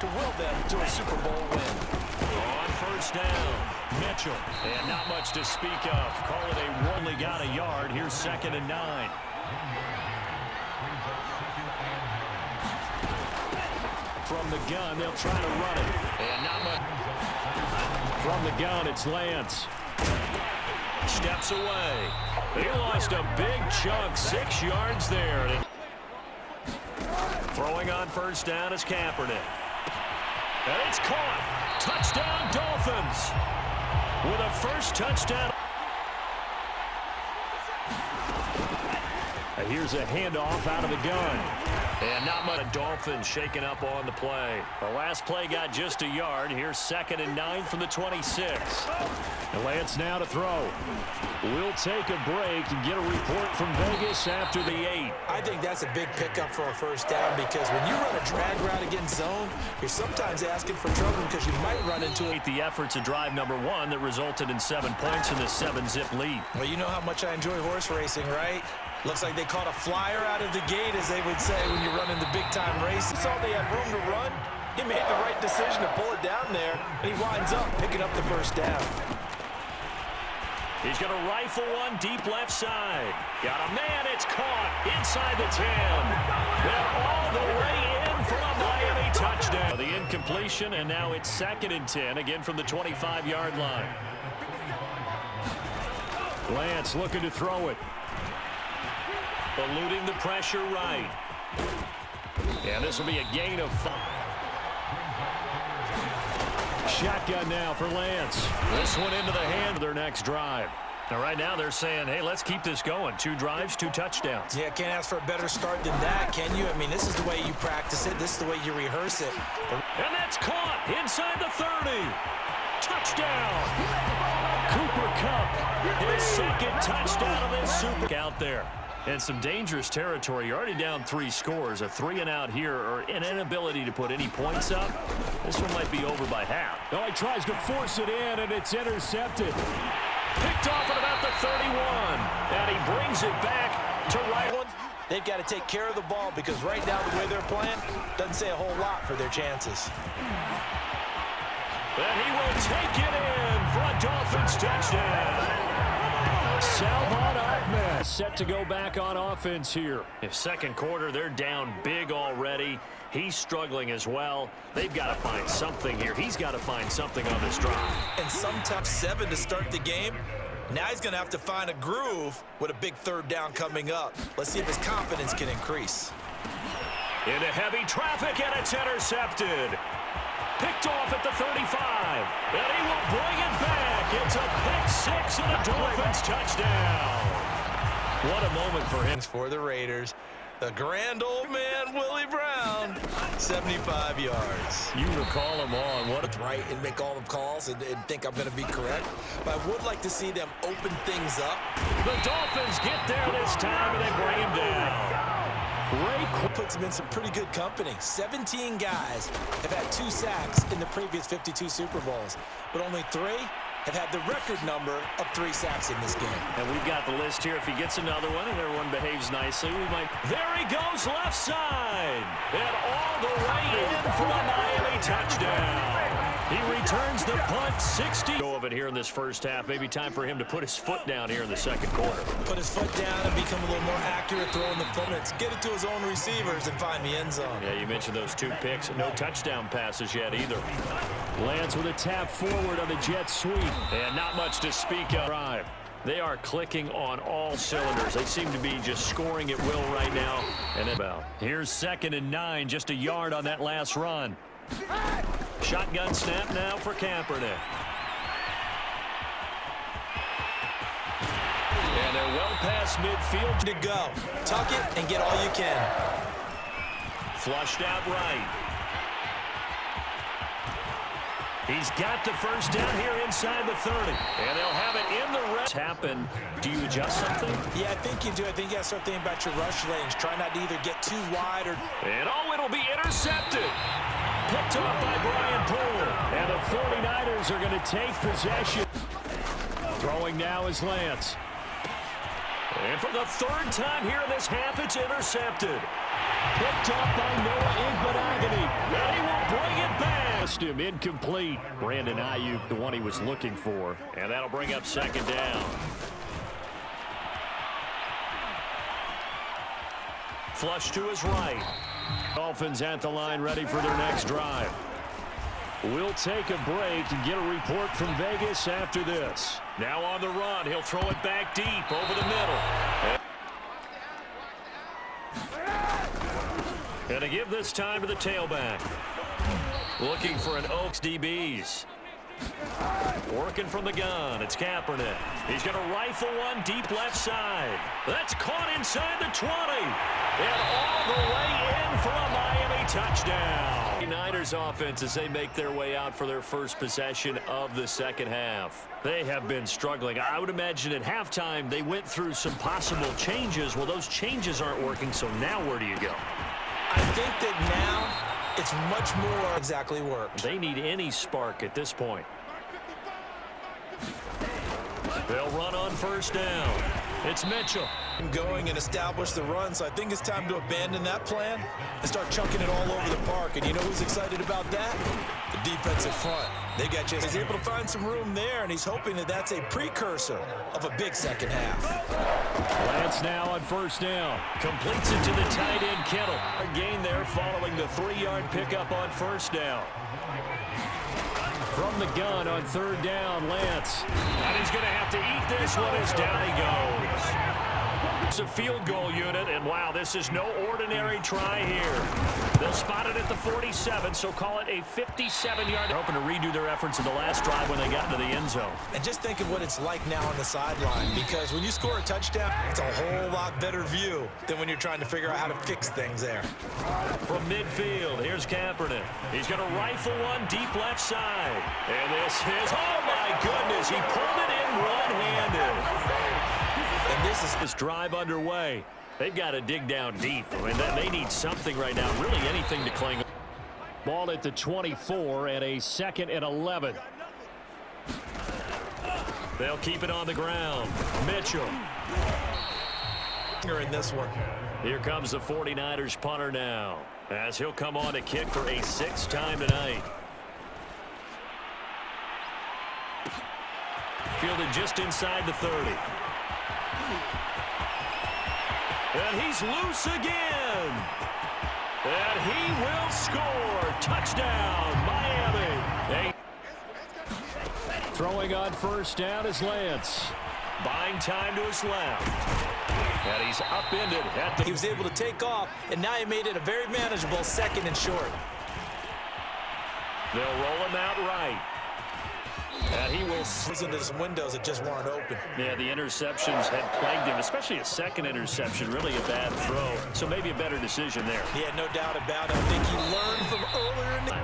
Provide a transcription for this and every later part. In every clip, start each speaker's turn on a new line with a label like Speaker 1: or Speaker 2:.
Speaker 1: to will them to a Super Bowl win.
Speaker 2: On first down, Mitchell. And not much to speak of. Call it a only got a yard. Here's 2nd and 9. From the gun, they'll try to run it. And not much. From the gun, it's Lance. Steps away. He lost a big chunk, 6 yards there. Throwing on first down is Kaepernick. And it's caught. Touchdown, Dolphins. With a first touchdown. And here's a handoff out of the gun. And not much. Dolphins shaking up on the play. The last play got just a yard. Here's 2nd and 9 from the 26. And Lance now to throw. We'll take a break and get a report from Vegas after the 8.
Speaker 1: I think that's a big pickup for a first down because when you run a drag route against zone, you're sometimes asking for trouble because you might run into it.
Speaker 2: The efforts of drive number 1 that resulted in 7 points in the 7-zip lead.
Speaker 1: Well, you know how much I enjoy horse racing, right? Looks like they caught a flyer out of the gate, as they would say when you're running the big-time races. Saw they had room to run. He made the right decision to pull it down there, and he winds up picking up the first down.
Speaker 2: He's going to rifle one deep left side. Got a man. It's caught inside the 10. And all the way in for a Miami touchdown. The incompletion, and now it's 2nd and 10, again from the 25-yard line. Lance looking to throw it. Eluding the pressure right. And this will be a gain of 5. Shotgun now for Lance. This one into the hand of their next drive. Now right now they're saying, hey, let's keep this going. 2 drives, 2 touchdowns.
Speaker 1: Yeah, can't ask for a better start than that, can you? I mean, this is the way you practice it. This is the way you rehearse it.
Speaker 2: And that's caught inside the 30. Touchdown. Cooper Kupp, his 2nd touchdown of this Super out there. And some dangerous territory. You're already down 3 scores. A 3-and-out here, or an inability to put any points up. This one might be over by half.
Speaker 3: Oh, he tries to force it in, and it's intercepted.
Speaker 2: Picked off at about the 31. And he brings it back to right one.
Speaker 1: They've got to take care of the ball because right now the way they're playing doesn't say a whole lot for their chances.
Speaker 2: And he will take it in for a Dolphins touchdown.
Speaker 3: Salvon Ahmed set to go back on offense here.
Speaker 2: In 2nd quarter, they're down big already. He's struggling as well. They've got to find something here. He's got to find something on this drive.
Speaker 1: And some tough 7 to start the game. Now he's going to have to find a groove with a big 3rd down coming up. Let's see if his confidence can increase.
Speaker 2: Into heavy traffic, and it's intercepted. Picked off at the 35. And he will bring it back. It's a pick 6 and a Dolphins touchdown. What a moment for him.
Speaker 1: For the Raiders, the grand old man, Willie Brown, 75 yards.
Speaker 2: You recall him on what
Speaker 1: a right and make all the calls and think I'm going to be correct. But I would like to see them open things up.
Speaker 2: The Dolphins get there this time, and they bring him down.
Speaker 1: Ray puts him in some pretty good company. 17 guys have had 2 sacks in the previous 52 Super Bowls, but only 3 have had the record number of 3 sacks in this game.
Speaker 2: And we've got the list here. If he gets another one and everyone behaves nicely, we might. There he goes, left side. And all the way in for a Miami touchdown. He returns the punt, 60. Go of it here in this first half. Maybe time for him to put his foot down here in the 2nd quarter.
Speaker 1: Put his foot down and become a little more accurate throwing the football. Get it to his own receivers and find the end zone.
Speaker 2: Yeah, you mentioned those 2 picks. No touchdown passes yet either.
Speaker 3: Lance with a tap forward on the jet sweep.
Speaker 2: And not much to speak of. Drive. They are clicking on all cylinders. They seem to be just scoring at will right now. And about. Here's 2nd and 9, just a yard on that last run. Shotgun snap now for Kaepernick. And they're well past midfield.
Speaker 1: To go. Tuck it and get all you can.
Speaker 2: Flushed out right. He's got the first down here inside the 30. And they'll have it in the red. Happen. Do you adjust something?
Speaker 1: Yeah, I think you do. I think you got to start thinking about your rush lanes. Try not to either get too wide or...
Speaker 2: And it'll be intercepted. Picked off by Brian Poole.
Speaker 3: And the 49ers are going to take possession. Throwing now is Lance.
Speaker 2: And for the 3rd time here in this half, it's intercepted.
Speaker 3: Picked up by Noah Igbenogany.
Speaker 2: And he will bring it
Speaker 3: Missed him, incomplete. Brandon Ayuk, the one he was looking for.
Speaker 2: And that'll bring up second down. Flush to his right.
Speaker 3: Dolphins at the line, ready for their next drive. We'll take a break and get a report from Vegas after this.
Speaker 2: Now on the run, he'll throw it back deep over the middle. And to give this time to the tailback. Looking for an Oaks DBs. Working from the gun, it's Kaepernick. He's going to rifle one deep left side. That's caught inside the 20. And all the way in for a Miami touchdown. Niners offense as they make their way out for their first possession of the second half. They have been struggling. I would imagine at halftime they went through some possible changes. Well, those changes aren't working, so now where do you go?
Speaker 1: I think that now it's much more exactly worked.
Speaker 2: They need any spark at this point. They'll run on first down. It's Mitchell.
Speaker 1: Going and establish the run, so I think it's time to abandon that plan and start chunking it all over the park. And you know who's excited about that? The defensive front. They got you. He's able to find some room there, and he's hoping that that's a precursor of a big second half.
Speaker 3: Lance now on first down.
Speaker 2: Completes it to the tight end, Kittle. A gain there following the 3-yard pickup on first down.
Speaker 3: From the gun on third down, Lance.
Speaker 2: And he's going to have to eat this one as down he goes. It's a field goal unit, and wow, this is no ordinary try here. They'll spot it at the 47, so call it a 57-yard. They're hoping to redo their efforts in the last drive when they got into the end zone.
Speaker 1: And just think of what it's like now on the sideline, because when you score a touchdown, it's a whole lot better view than when you're trying to figure out how to fix things there.
Speaker 2: From midfield, here's Kaepernick. He's going to rifle one deep left side. And this is, oh my goodness, he pulled it in one-handed. And this drive underway. They've got to dig down deep. I mean, they need something right now, really anything to cling on.
Speaker 3: Ball at the 24 and a 2nd and 11.
Speaker 2: They'll keep it on the ground. Mitchell.
Speaker 1: In this one.
Speaker 2: Here comes the 49ers punter now, as he'll come on to kick for a 6th time tonight. Fielded just inside the 30. And he's loose again. And he will score. Touchdown, Miami.
Speaker 3: Throwing on first down is Lance.
Speaker 2: Buying time to his left. And he's upended at the...
Speaker 1: He was able to take off, and now he made it a very manageable 2nd and short.
Speaker 2: They'll roll him out right. And he will
Speaker 1: into some windows that just weren't open.
Speaker 2: Yeah, the interceptions had plagued him, especially a second interception, really a bad throw. So maybe a better decision there.
Speaker 1: Yeah, no doubt about it. I think he learned from earlier in the...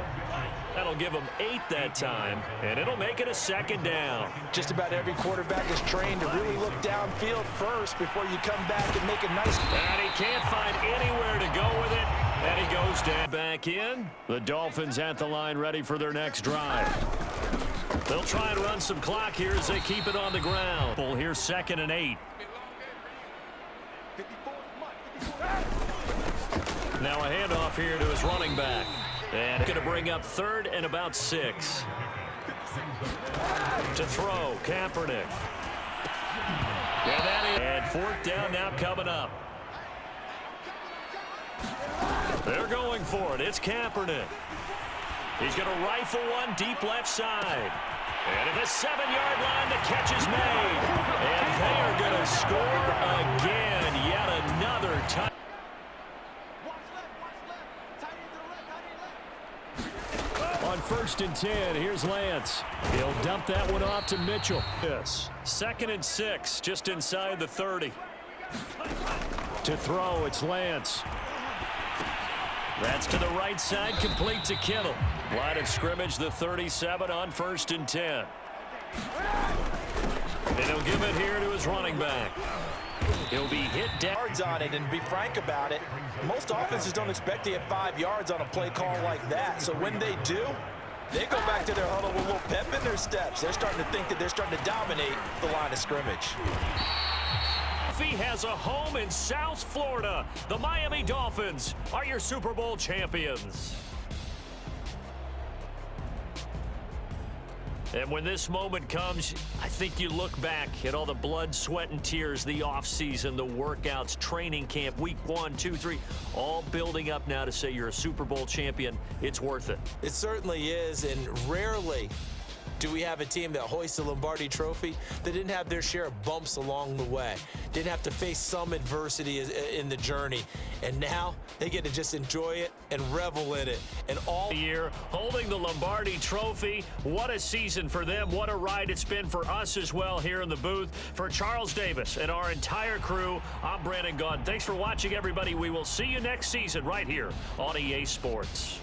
Speaker 2: That'll give him 8 that time, and it'll make it a 2nd down.
Speaker 1: Just about every quarterback is trained to really look downfield first before you come back and make a nice...
Speaker 2: And he can't find anywhere to go with it, and he goes down. Back in.
Speaker 3: The Dolphins at the line, ready for their next drive.
Speaker 2: They'll try and run some clock here as they keep it on the ground. Here's 2nd and 8. Now a handoff here to his running back. And going to bring up 3rd and about 6. To throw, Kaepernick. And 4th down now coming up. They're going for it. It's Kaepernick. He's going to rifle one deep left side. And at the 7-yard line, the catch is made. And they are going to score again. Yet another touchdown.
Speaker 3: On 1st and 10, here's Lance. He'll dump that one off to Mitchell.
Speaker 2: Yes. 2nd and 6, just inside the 30.
Speaker 3: To throw, it's Lance.
Speaker 2: That's to the right side, complete to Kittle. Line of scrimmage, the 37 on 1st and 10. And he'll give it here to his running back. He'll be hit down.
Speaker 1: Yards on it, and to be frank about it, most offenses don't expect to get 5 yards on a play call like that. So when they do, they go back to their huddle with a little pep in their steps. They're starting to think that they're starting to dominate the line of scrimmage.
Speaker 2: He has a home in South Florida. The Miami Dolphins are your Super Bowl champions. And when this moment comes, I think you look back at all the blood, sweat, and tears, the offseason, the workouts, training camp, week 1, 2, 3, all building up now to say you're a Super Bowl champion. It's worth it.
Speaker 1: It certainly is, and rarely do we have a team that hoists the Lombardi Trophy that didn't have their share of bumps along the way, didn't have to face some adversity in the journey, and now they get to just enjoy it and revel in it. And all
Speaker 2: year holding the Lombardi Trophy. What a season for them. What a ride it's been for us as well here in the booth. For Charles Davis and our entire crew, I'm Brandon Gaudin. Thanks for watching, everybody. We will see you next season right here on EA Sports.